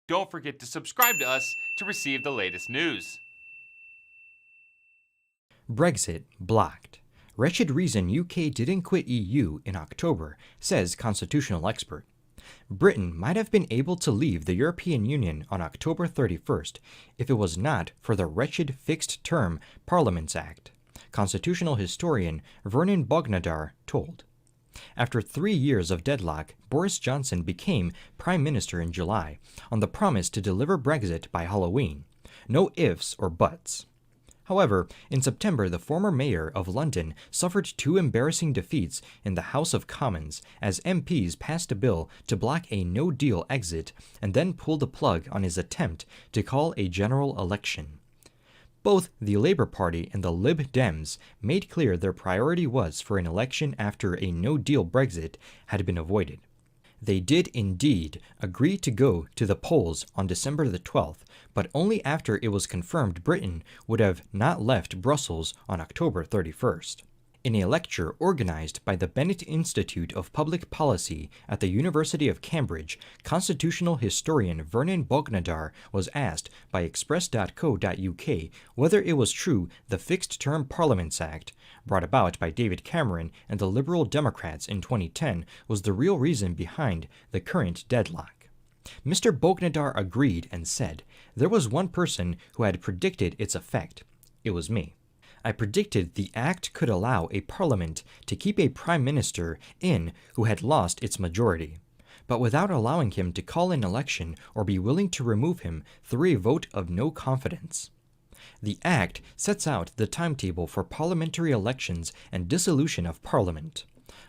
Don't forget to subscribe to us to receive the latest news. Brexit blocked. Wretched reason UK didn't quit EU in October, says constitutional expert. Britain might have been able to leave the European Union on October 31st if it was not for the wretched Fixed-Term Parliaments Act, constitutional historian Vernon Bognadar told. After 3 years of deadlock, Boris Johnson became Prime Minister in July on the promise to deliver Brexit by Halloween. No ifs or buts. However, in September, the former mayor of London suffered 2 embarrassing defeats in the House of Commons as MPs passed a bill to block a no-deal exit and then pulled the plug on his attempt to call a general election. Both the Labour Party and the Lib Dems made clear their priority was for an election after a no-deal Brexit had been avoided. They did indeed agree to go to the polls on December the 12th, but only after it was confirmed Britain would have not left Brussels on October 31st. In a lecture organized by the Bennett Institute of Public Policy at the University of Cambridge, constitutional historian Vernon Bognadar was asked by express.co.uk whether it was true the Fixed-Term Parliaments Act, brought about by David Cameron and the Liberal Democrats in 2010, was the real reason behind the current deadlock. Mr. Bognadar agreed and said, "There was one person who had predicted its effect. It was me. I predicted the act could allow a parliament to keep a prime minister in who had lost its majority, but without allowing him to call an election or be willing to remove him through a vote of no confidence." The act sets out the timetable for parliamentary elections and dissolution of parliament.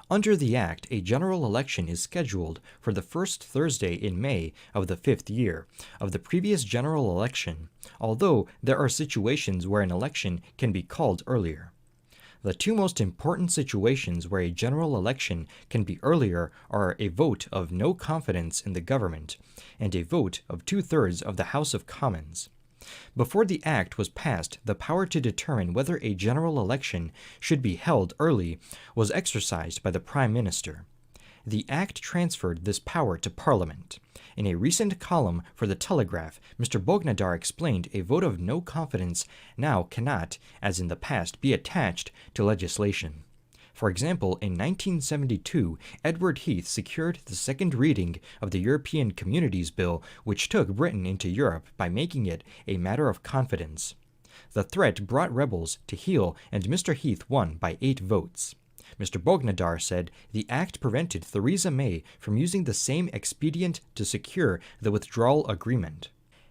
Under the act, a general election is scheduled for the first Thursday in May of the 5th year of the previous general election, although there are situations where an election can be called earlier. The 2 most important situations where a general election can be earlier are a vote of no confidence in the government and a vote of 2/3 of the House of Commons. Before the act was passed, the power to determine whether a general election should be held early was exercised by the Prime Minister. The act transferred this power to Parliament. In a recent column for The Telegraph, Mr. Bognadar explained a vote of no confidence now cannot, as in the past, be attached to legislation. For example, in 1972, Edward Heath secured the second reading of the European Communities Bill, which took Britain into Europe by making it a matter of confidence. The threat brought rebels to heel, and Mr. Heath won by 8 votes. Mr. Bognadar said the act prevented Theresa May from using the same expedient to secure the withdrawal agreement.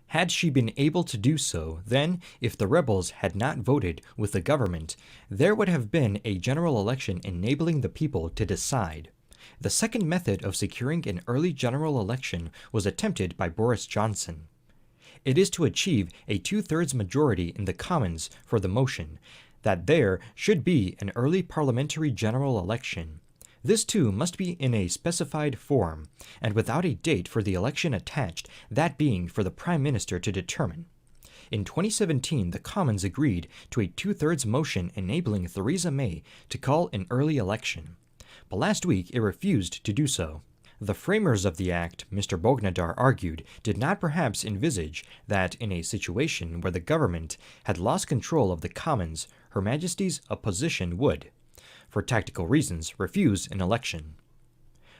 Had she been able to do so, then, if the rebels had not voted with the government, there would have been a general election enabling the people to decide. The second method of securing an early general election was attempted by Boris Johnson. It is to achieve a 2/3 majority in the Commons for the motion that there should be an early parliamentary general election. This too must be in a specified form, and without a date for the election attached, that being for the Prime Minister to determine. In 2017, the Commons agreed to a 2/3 motion enabling Theresa May to call an early election, but last week it refused to do so. The framers of the act, Mr. Bognadar argued, did not perhaps envisage that in a situation where the government had lost control of the Commons, Her Majesty's opposition would, for tactical reasons, refuse an election.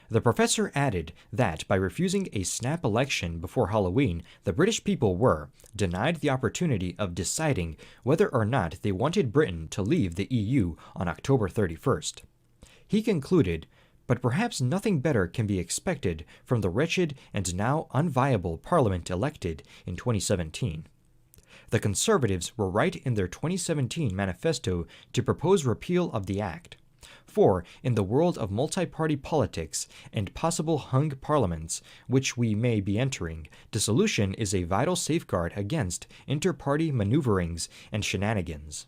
The professor added that by refusing a snap election before Halloween, the British people were denied the opportunity of deciding whether or not they wanted Britain to leave the EU on October 31st. He concluded, "But perhaps nothing better can be expected from the wretched and now unviable Parliament elected in 2017. The Conservatives were right in their 2017 manifesto to propose repeal of the Act. For, in the world of multi-party politics and possible hung parliaments, which we may be entering, dissolution is a vital safeguard against inter-party maneuverings and shenanigans.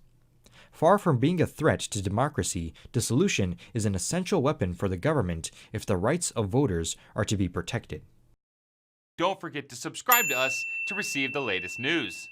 Far from being a threat to democracy, dissolution is an essential weapon for the government if the rights of voters are to be protected." Don't forget to subscribe to us to receive the latest news.